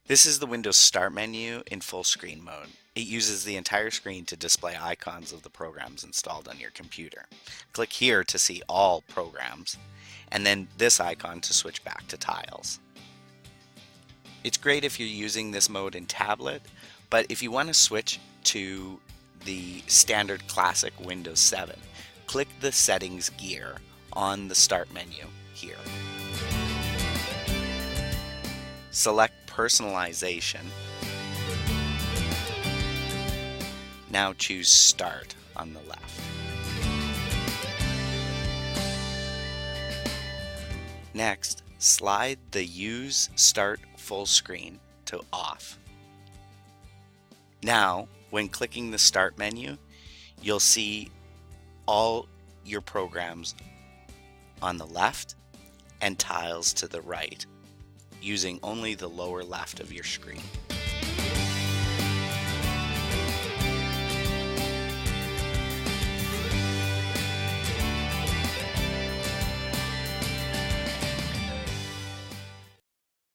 This is the Windows Start menu in full screen mode. It uses the entire screen to display icons of the programs installed on your computer. Click here to see all programs, and then this icon to switch back to tiles. It's great if you're using this mode in tablet, but if you want to switch to the standard classic Windows 7, click the settings gear on the Start menu here. Select Personalization. Now choose Start on the left. Next, slide the Use Start Full Screen to Off. Now, when clicking the Start menu, you'll see all your programs on the left and tiles to the right, using only the lower left of your screen.